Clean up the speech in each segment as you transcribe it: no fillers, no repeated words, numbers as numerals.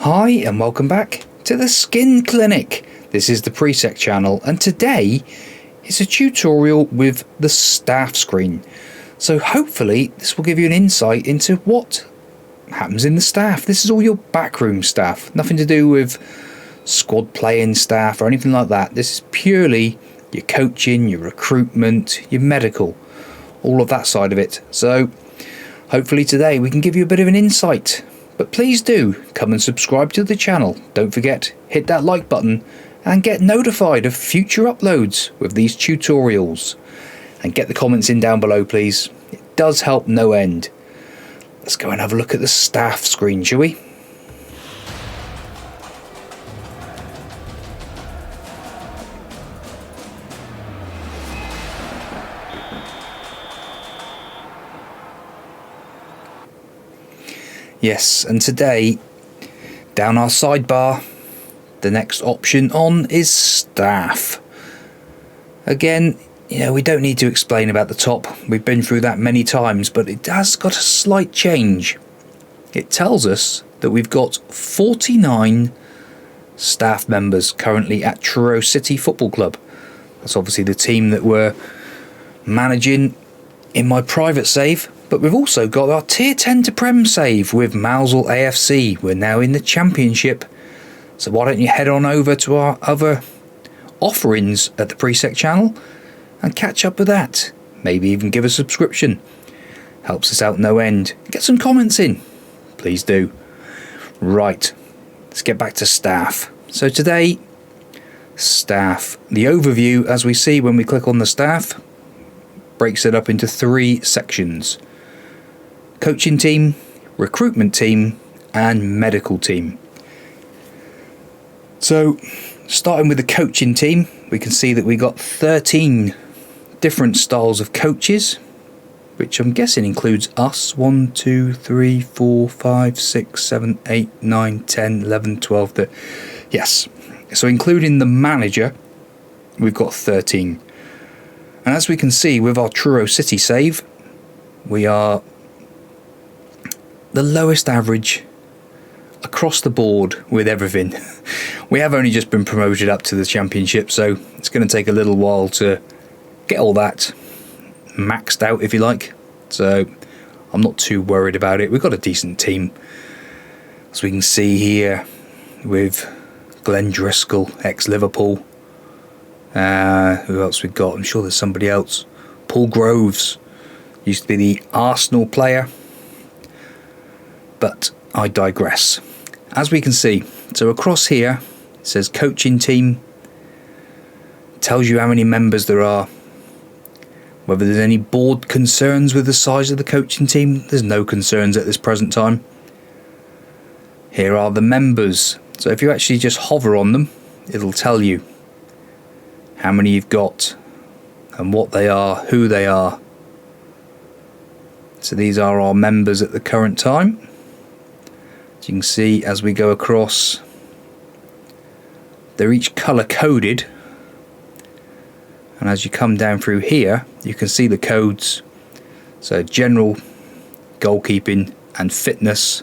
Hi and welcome back to the Skin Clinic. This is the PRIISEK channel and today is a tutorial with the staff screen. So hopefully this will give you an insight into what happens in the staff. This is all your backroom staff, nothing to do with squad playing staff or anything like that. This is purely your coaching, your recruitment, your medical, all of that side of it. So hopefully today we can give you a bit of an insight. But please do come and subscribe to the channel. Don't forget, hit that like button and get notified of future uploads with these tutorials. And get the comments in down below, please. It does help no end. Let's go and have a look at the staff screen, shall we? Yes, and today, down our sidebar, the next option on is staff. Again, we don't need to explain about the top. We've been through that many times, but it has got a slight change. It tells us that we've got 49 staff members currently at Truro City Football Club. That's obviously the team that we're managing in my private save. But we've also got our Tier 10 to Prem save with Mousel AFC. We're now in the Championship. So why don't you head on over to our other offerings at the PRIISEK channel and catch up with that. Maybe even give a subscription. Helps us out no end. Get some comments in. Please do. Right, let's get back to staff. So today, staff. The overview, as we see when we click on the staff, breaks it up into 3 sections. Coaching team, recruitment team, and medical team. So, starting with the coaching team, we can see that we got 13 different styles of coaches, which I'm guessing includes us. 1, 2, 3, 4, 5, 6, 7, 8, 9, 10, 11, 12. Yes. So, including the manager, we've got 13. And as we can see with our Truro City save, we are the lowest average across the board with everything. We have only just been promoted up to the Championship, so it's going to take a little while to get all that maxed out, if you like. So I'm not too worried about it. We've got a decent team, as we can see here, with Glenn Driscoll, ex-Liverpool. Who else we've got? I'm sure there's somebody else. Paul Groves used to be the Arsenal player. But I digress. As we can see, so across here it says coaching team. Tells you how many members there are. Whether there's any board concerns with the size of the coaching team, there's no concerns at this present time. Here are the members. So if you actually just hover on them, it'll tell you how many you've got and what they are, who they are. So these are our members at the current time. As you can see, as we go across, they're each colour coded, and as you come down through here you can see the codes. So general, goalkeeping and fitness,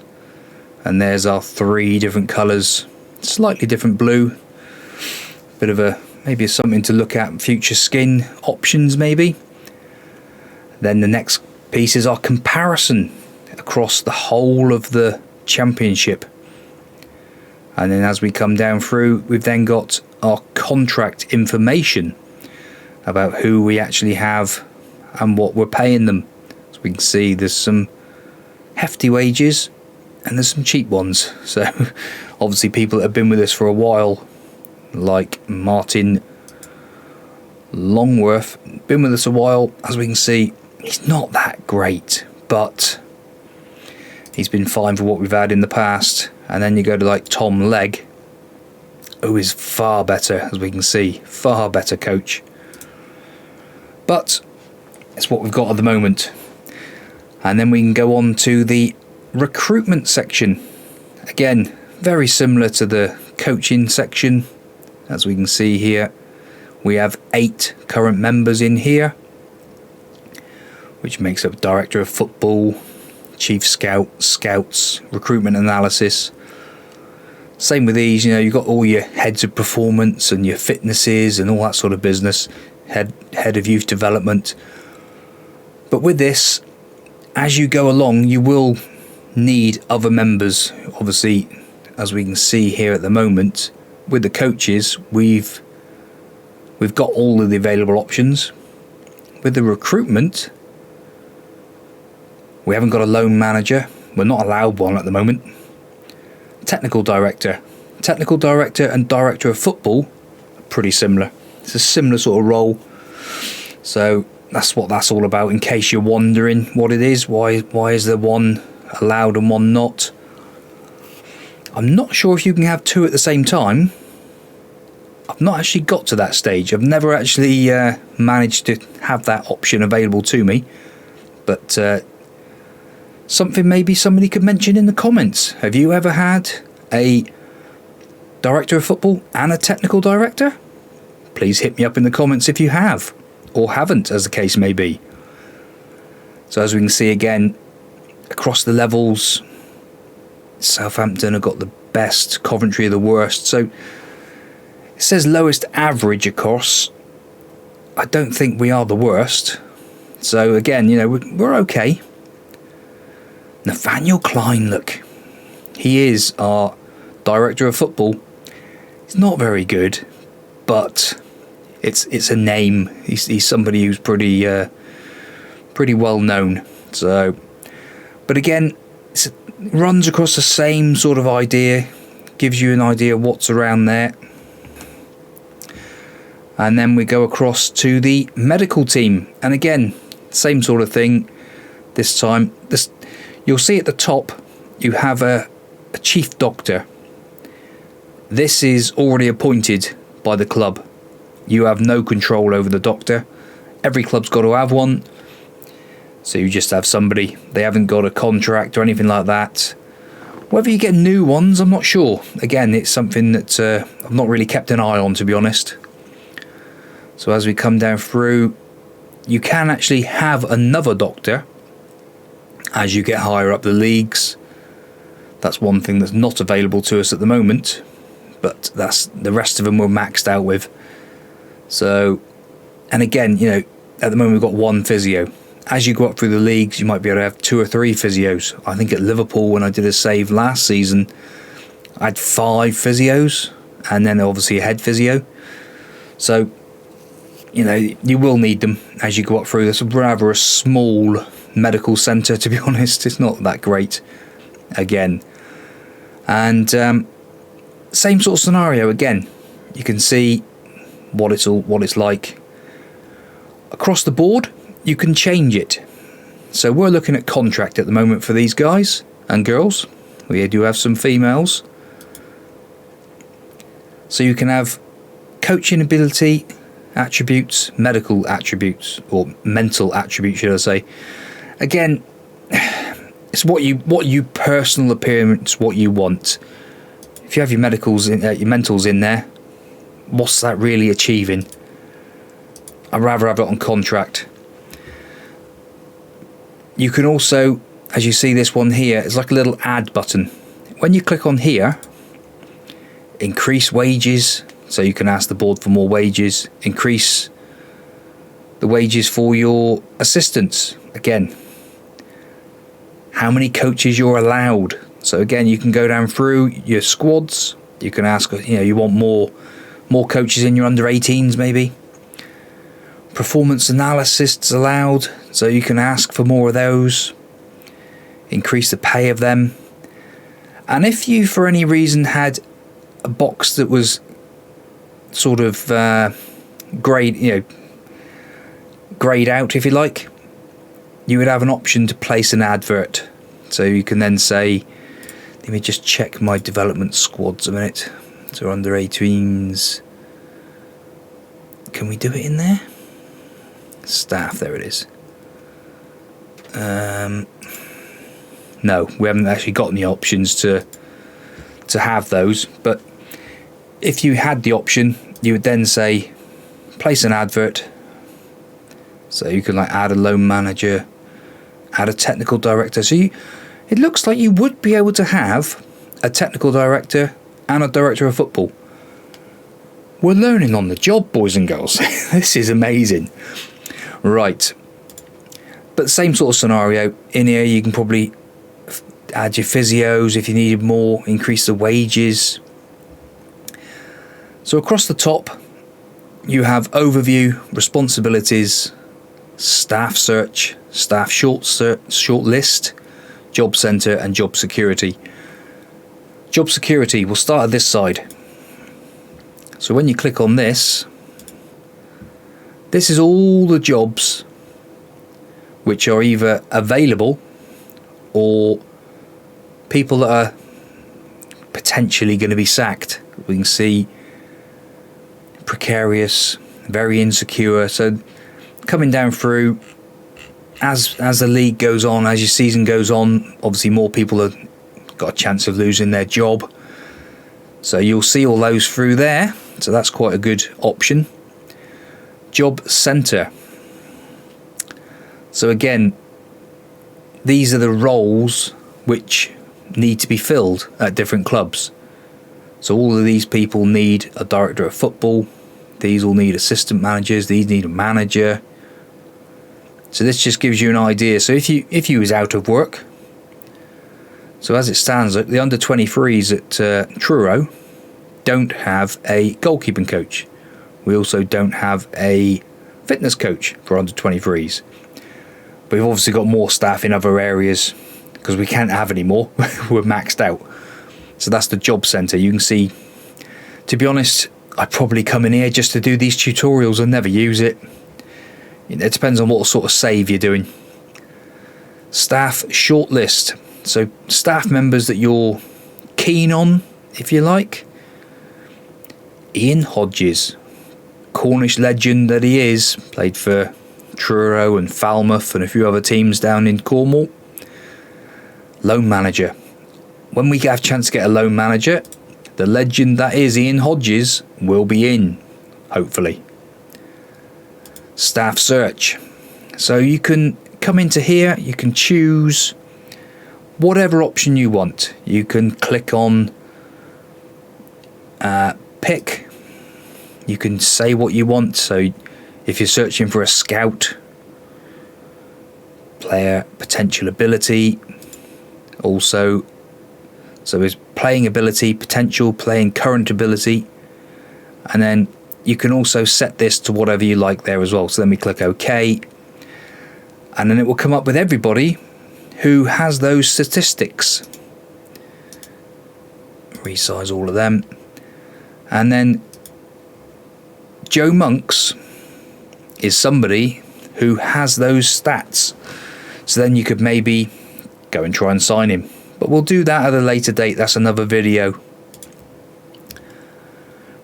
and there's our 3 different colours. Slightly different blue, bit of a maybe something to look at, future skin options maybe. Then the next piece is our comparison across the whole of the Championship. And then as we come down through, we've then got our contract information about who we actually have and what we're paying them. So we can see there's some hefty wages and there's some cheap ones. So obviously people that have been with us for a while, like Martin Longworth, been with us a while. As we can see, he's not that great, but he's been fine for what we've had in the past. And then you go to like Tom Legg, who is far better, as we can see, far better coach. But it's what we've got at the moment. And then we can go on to the recruitment section. Again, very similar to the coaching section. As we can see here, we have 8 current members in here, which makes up Director of Football, Chief Scout, Scouts, Recruitment Analysis. Same with these, you know, you've got all your heads of performance and your fitnesses and all that sort of business, head of youth development. But with this, as you go along, you will need other members. Obviously, as we can see here at the moment, with the coaches, we've got all of the available options. With the recruitment, we haven't got a loan manager. We're not allowed one at the moment. Technical director and director of football are pretty similar. It's a similar sort of role. So that's what that's all about, in case you're wondering what it is. Why is there one allowed and one not? I'm not sure if you can have two at the same time. I've not actually got to that stage. I've never actually managed to have that option available to me. But something maybe somebody could mention in the comments. Have you ever had a director of football and a technical director? Please hit me up in the comments if you have, or haven't, as the case may be. So as we can see again, across the levels, Southampton have got the best, Coventry are the worst. So it says lowest average across. I don't think we are the worst. So again, you know, we're okay. Nathaniel Klein, look. He is our director of football. He's not very good, but it's a name. He's somebody who's pretty well known. So, but again, it runs across the same sort of idea, gives you an idea of what's around there. And then we go across to the medical team, and again, same sort of thing. This time, you'll see at the top, you have a chief doctor. This is already appointed by the club. You have no control over the doctor. Every club's got to have one. So you just have somebody. They haven't got a contract or anything like that. Whether you get new ones, I'm not sure. Again, it's something that I've not really kept an eye on, to be honest. So as we come down through, you can actually have another doctor as you get higher up the leagues. That's one thing that's not available to us at the moment, but that's the rest of them we're maxed out with. So, and again, you know, at the moment we've got one physio. As you go up through the leagues, you might be able to have 2 or 3 physios. I think at Liverpool, when I did a save last season, I had 5 physios, and then obviously a head physio. So, you know, you will need them as you go up through. This is rather a small medical centre, to be honest. It's not that great, again. And same sort of scenario again. You can see what it's like across the board. You can change it. So we're looking at contract at the moment for these guys and girls. We do have some females. So you can have coaching ability attributes, medical attributes, or mental attributes, should I say. Again, it's what you personal appearance, what you want. If you have your medicals in, your mentals in there, what's that really achieving? I'd rather have it on contract. You can also, as you see this one here, it's like a little add button. When you click on here, increase wages, so you can ask the board for more wages, increase the wages for your assistants. Again, how many coaches you're allowed. So again, you can go down through your squads. You can ask, you know, you want more coaches in your under 18s maybe. Performance analysts allowed, so you can ask for more of those. Increase the pay of them. And if you for any reason had a box that was sort of grayed out, if you like, you would have an option to place an advert. So you can then say, let me just check my development squads a minute. So under 18s, can we do it in there? Staff, there it is. No, we haven't actually got any options to have those, but if you had the option, you would then say place an advert. So you can like add a loan manager, add a technical director. So it looks like you would be able to have a technical director and a director of football. We're learning on the job, boys and girls. This is amazing. Right. But same sort of scenario. In here you can probably add your physios if you needed more, increase the wages. So across the top you have overview, responsibilities, staff search, staff shortlist, job center and job security. Job security, we'll start at this side. So when you click on this, this is all the jobs which are either available or people that are potentially going to be sacked. We can see precarious, very insecure. So coming down through, as the league goes on, as your season goes on, obviously more people have got a chance of losing their job. So you'll see all those through there. So that's quite a good option. Job center. So again, these are the roles which need to be filled at different clubs. So all of these people need a director of football. These all need assistant managers. These need a manager. So this just gives you an idea. So if you was out of work, so as it stands, the under 23s at Truro don't have a goalkeeping coach. We also don't have a fitness coach for under 23s. But we've obviously got more staff in other areas because we can't have any more. We're maxed out. So that's the job centre. You can see, to be honest, I probably come in here just to do these tutorials and never use it. It depends on what sort of save you're doing. Staff shortlist. So staff members that you're keen on, if you like. Ian Hodges, Cornish legend that he is, played for Truro and Falmouth and a few other teams down in Cornwall. Loan manager. When we have a chance to get a loan manager, the legend that is Ian Hodges will be in, hopefully. Staff search. So you can come into here, you can choose whatever option you want. You can click on pick. You can say what you want. So if you're searching for a scout, player potential ability, also, so it's playing ability, potential, playing current ability, and then you can also set this to whatever you like there as well. So let me click OK, and then it will come up with everybody who has those statistics. Resize all of them, and then Joe Monks is somebody who has those stats. So then you could maybe go and try and sign him. But we'll do that at a later date. That's another video.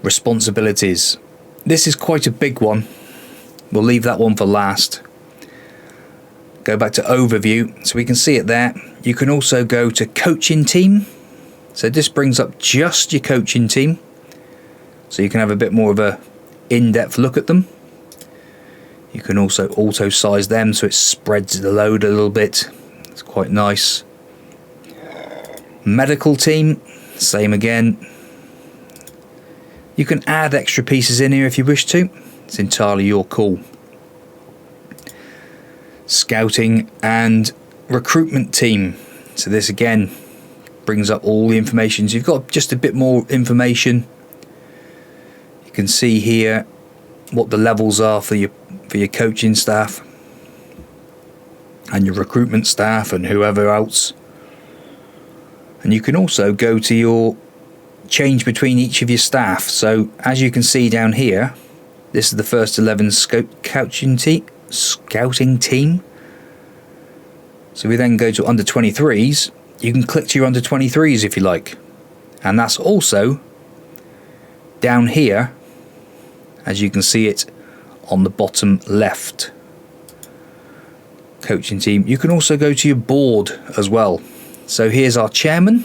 Responsibilities. This is quite a big one. We'll leave that one for last. Go back to overview. So we can see it there. You can also go to coaching team. So this brings up just your coaching team. So you can have a bit more of a in-depth look at them. You can also auto size them so it spreads the load a little bit. It's quite nice. Medical team, same again. You can add extra pieces in here if you wish to. It's entirely your call. Scouting and recruitment team. So this again brings up all the information. So you've got just a bit more information. You can see here what the levels are for your coaching staff and your recruitment staff and whoever else. And you can also go to your change between each of your staff. So as you can see down here, this is the first 11 scouting team. So we then go to under 23s. You can click to your under 23s if you like, and that's also down here, as you can see it on the bottom left. Coaching team. You can also go to your board as well. So here's our chairman,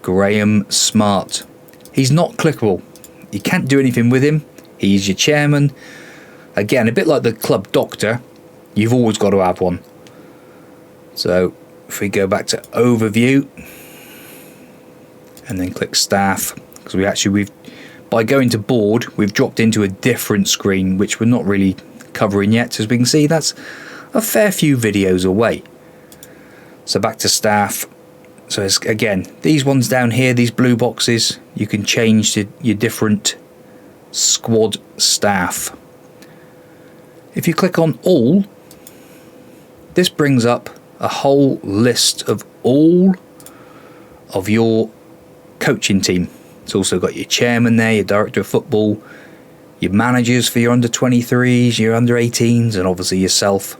Graham Smart. He's not clickable. You can't do anything with him. He's your chairman. Again, a bit like the club doctor, you've always got to have one. So if we go back to overview, and then click staff, because we've by going to board, we've dropped into a different screen which we're not really covering yet. As we can see, that's a fair few videos away. So back to staff. So it's, again, these ones down here, these blue boxes, you can change to your different squad staff. If you click on all, this brings up a whole list of all of your coaching team. It's also got your chairman there, your director of football, your managers for your under 23s, your under 18s, and obviously yourself.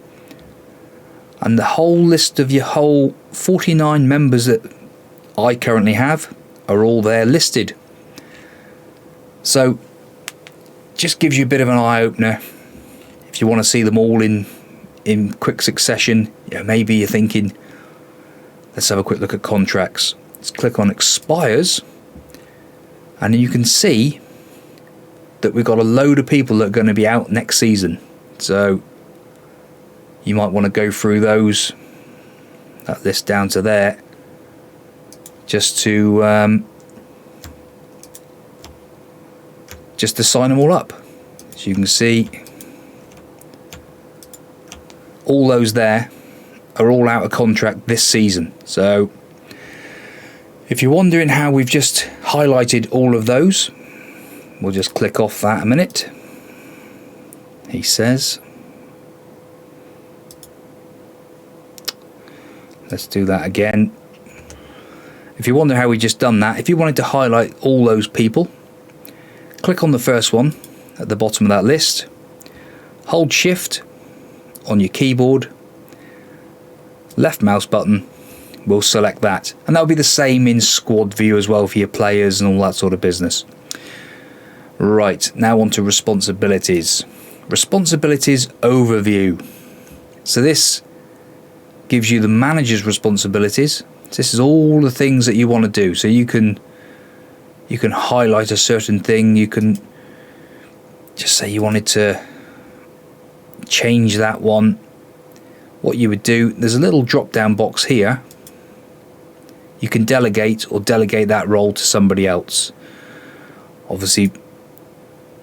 And the whole list of your whole 49 members that I currently have are all there listed. So just gives you a bit of an eye-opener. If you want to see them all in quick succession, maybe you're thinking, let's have a quick look at contracts. Let's click on expires, and you can see that we've got a load of people that are going to be out next season. So you might want to go through those, that list down to there, just to sign them all up. So you can see all those there are all out of contract this season. So if you're wondering how we've just highlighted all of those, we'll just click off that a minute. He says, let's do that again. If you wonder how we just done that, if you wanted to highlight all those people, click on the first one at the bottom of that list, hold shift on your keyboard, left mouse button will select that, and that'll be the same in squad view as well for your players and all that sort of business. Right, now on to responsibilities. Responsibilities overview. So this gives you the manager's responsibilities. This is all the things that you want to do. So you can highlight a certain thing. You can just say you wanted to change that one. What you would do, there's a little drop down box here. You can delegate that role to somebody else. Obviously,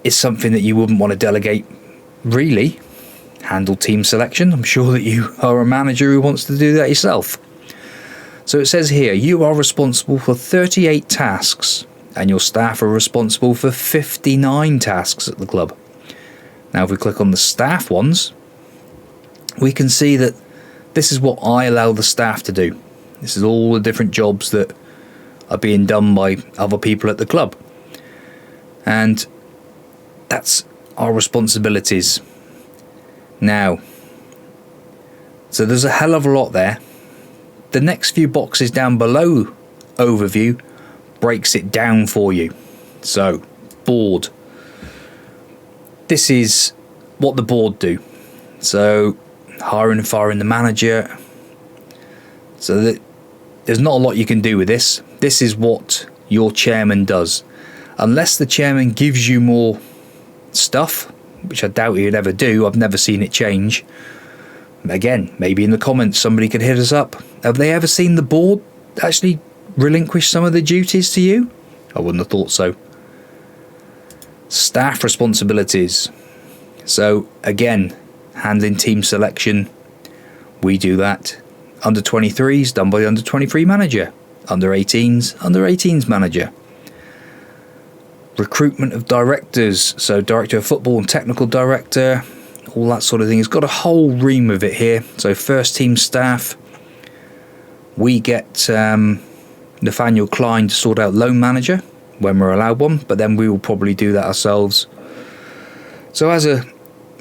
it's something that you wouldn't want to delegate, really. Handle team selection. I'm sure that you are a manager who wants to do that yourself. So it says here, you are responsible for 38 tasks, and your staff are responsible for 59 tasks at the club. Now, if we click on the staff ones, we can see that this is what I allow the staff to do. This is all the different jobs that are being done by other people at the club. And that's our responsibilities. Now, so there's a hell of a lot there. The next few boxes down below overview breaks it down for you. So, board. This is what the board do. So, hiring and firing the manager. So that there's not a lot you can do with this. This is what your chairman does. Unless the chairman gives you more stuff, which I doubt he'd ever do. I've never seen it change. Again, maybe in the comments somebody could hit us up. Have they ever seen the board actually relinquish some of the duties to you? I wouldn't have thought so. Staff responsibilities. So again, handling team selection, we do that. Under 23s done by the under 23 manager. Under 18s manager. Recruitment of directors, so director of football and technical director, all that sort of thing. It's got a whole ream of it here. So first team staff, we get Nathaniel Klein to sort out loan manager when we're allowed one, but then we will probably do that ourselves. So as a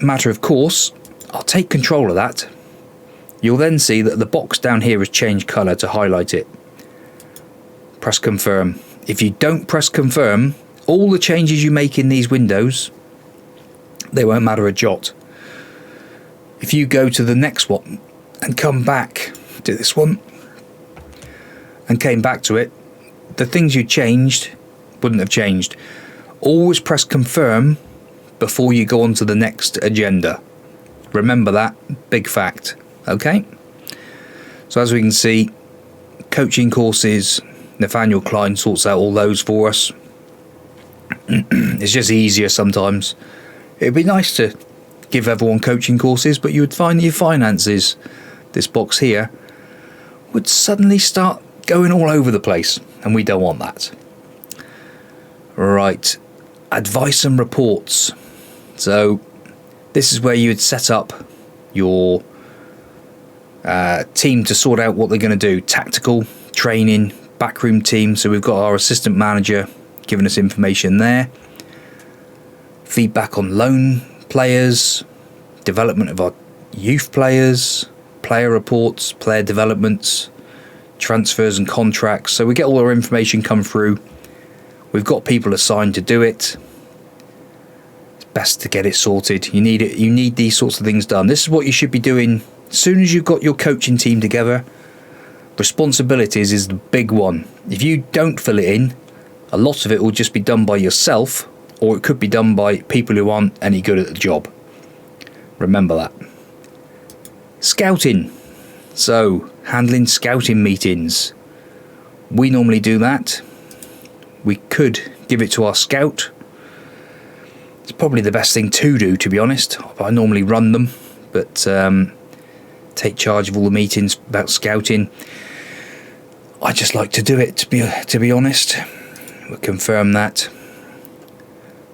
matter of course, I'll take control of that. You'll then see that the box down here has changed colour to highlight it. Press confirm. If you don't press confirm, all the changes you make in these windows, they won't matter a jot. If you go to the next one and come back to this one and came back to it, the things you changed wouldn't have changed. Always press confirm before you go on to the next agenda. Remember that, big fact. Okay? So as we can see, coaching courses, Nathaniel Klein sorts out all those for us. It's just easier sometimes. It'd be nice to give everyone coaching courses, but you would find your finances, this box here, would suddenly start going all over the place, and we don't want that. Right, advice and reports. So this is where you would set up your team to sort out what they're going to do. Tactical, training, backroom team. So we've got our assistant manager giving us information there. Feedback on loan players, development of our youth players, player reports, player developments, transfers and contracts. So we get all our information come through. We've got people assigned to do it. It's best to get it sorted. You need it. You need these sorts of things done. This is what you should be doing as soon as you've got your coaching team together. Responsibilities is the big one. If you don't fill it in, a lot of it will just be done by yourself, or it could be done by people who aren't any good at the job. Remember that. Scouting. So, handling scouting meetings. We normally do that. We could give it to our scout. It's probably the best thing to do, to be honest. I normally run them, but take charge of all the meetings about scouting. I just like to do it, to be honest. We'll confirm that.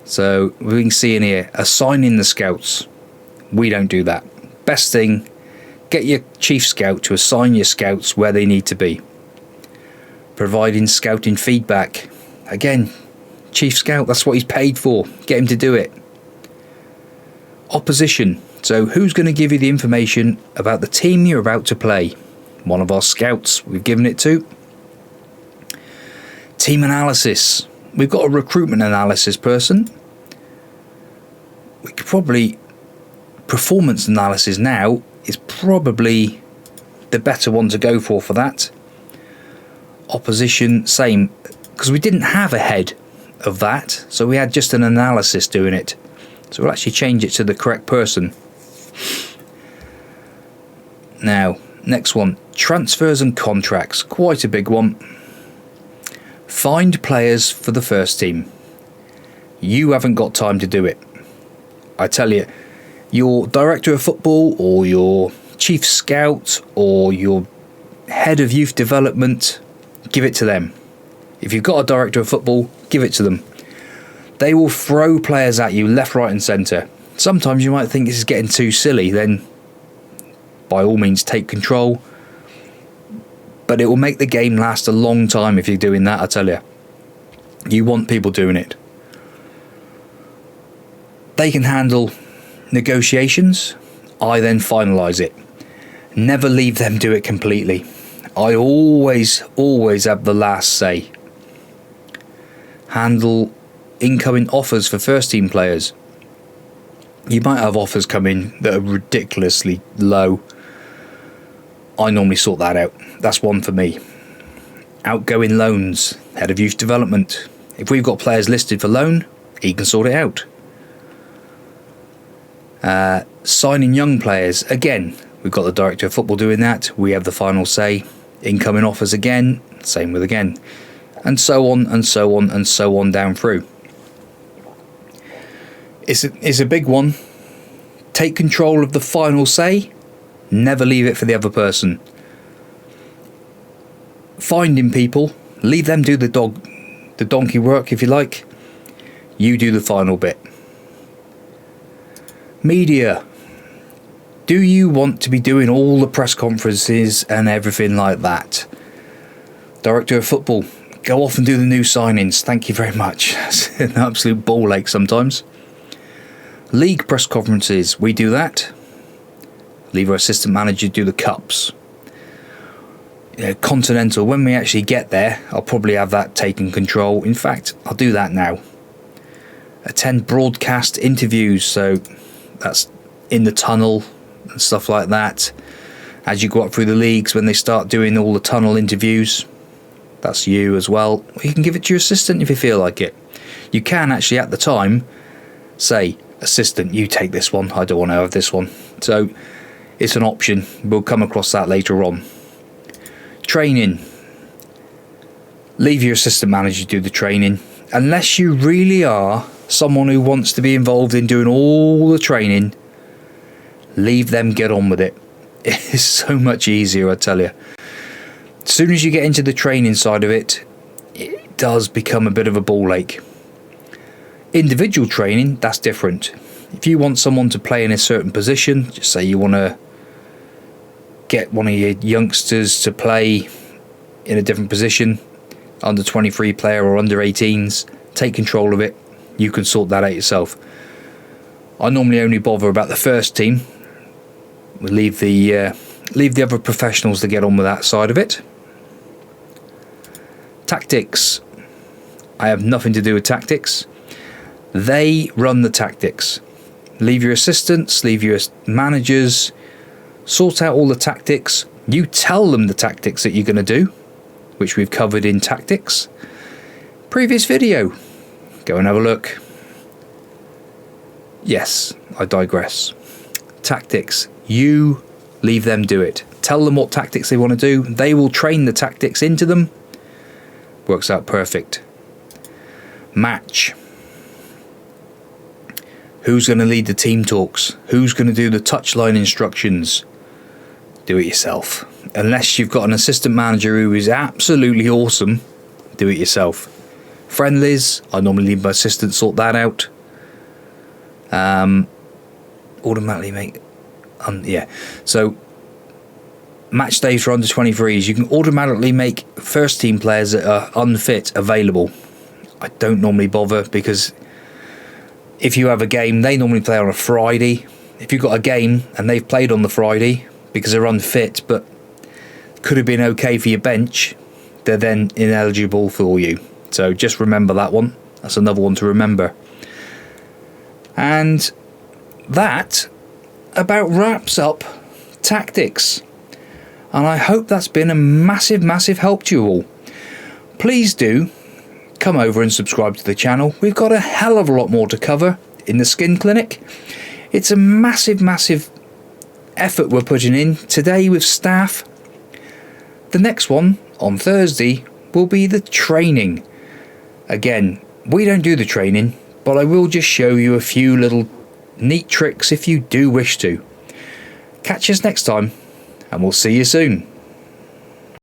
So we can see in here, assigning the scouts. We don't do that. Best thing, get your chief scout to assign your scouts where they need to be. Providing scouting feedback. Again, chief scout, that's what he's paid for. Get him to do it. Opposition. So who's going to give you the information about the team you're about to play? One of our scouts we've given it to. Team analysis. We've got a recruitment analysis person. We could probably... Performance analysis now is probably the better one to go for that. Opposition, same. Because we didn't have a head of that, so we had just an analysis doing it. So we'll actually change it to the correct person. Now, next one. Transfers and contracts. Quite a big one. Find players for the first team. You haven't got time to do it. I tell you, your director of football or your chief scout or your head of youth development, give it to them. If you've got a director of football, give it to them. They will throw players at you left, right and centre. Sometimes you might think this is getting too silly, then by all means take control. But it will make the game last a long time if you're doing that, I tell you. You want people doing it. They can handle negotiations. I then finalise it. Never leave them do it completely. I always have the last say. Handle incoming offers for first team players. You might have offers come in that are ridiculously low. I normally sort that out. That's one for me. Outgoing loans. Head of youth development. If we've got players listed for loan, he can sort it out. Signing young players. Again, we've got the director of football doing that. We have the final say. Incoming offers again. Same with again. And so on and so on and so on down through. It's a big one. Take control of the final say. Never leave it for the other person. Finding people. Leave them do the donkey work if you like. You do the final bit. Media. Do you want to be doing all the press conferences and everything like that? Director of football. Go off and do the new signings. Thank you very much. It's an absolute ball ache sometimes. League press conferences. We do that. Leave our assistant manager do the cups. Continental. When we actually get there, I'll probably have that taken control. In fact, I'll do that now. Attend broadcast interviews. So that's in the tunnel and stuff like that. As you go up through the leagues, when they start doing all the tunnel interviews, that's you as well. Or you can give it to your assistant if you feel like it. You can actually at the time say, assistant, you take this one. I don't want to have this one. So it's an option. We'll come across that later on. Training. leave your assistant manager do the training. Unless you really are someone who wants to be involved in doing all the training, leave them get on with it. It's so much easier, I tell you. As soon as you get into the training side of it, it does become a bit of a ball ache. Individual training, that's different. If you want someone to play in a certain position, just say you want to get one of your youngsters to play in a different position, under 23 player or under 18s, take control of it. You can sort that out yourself. I normally only bother about the first team. We'll leave the other professionals to get on with that side of it. Tactics. I have nothing to do with tactics. They run the tactics. Leave your assistants, leave your managers, sort out all the tactics. You tell them the tactics that you're going to do, which we've covered in tactics. Previous video. Go and have a look. Yes, I digress. Tactics. You leave them do it. Tell them what tactics they want to do. They will train the tactics into them. Works out perfect. Match. Who's going to lead the team talks? Who's going to do the touchline instructions? Do it yourself. Unless you've got an assistant manager who is absolutely awesome, do it yourself. Friendlies, I normally leave my assistant sort that out. Automatically make... yeah. So, match days for under 23s. You can automatically make first team players that are unfit available. I don't normally bother because if you have a game, they normally play on a Friday. If you've got a game and they've played on the Friday because they're unfit but could have been okay for your bench, they're then ineligible for you. So just remember that one. That's another one to remember. And that about wraps up tactics. And I hope that's been a massive, massive help to you all. Please do come over and subscribe to the channel. We've got a hell of a lot more to cover in the skin clinic. It's a massive, massive effort we're putting in today with staff. The next one on Thursday will be the training. Again, we don't do the training, but I will just show you a few little neat tricks if you do wish to. Catch us next time, and we'll see you soon.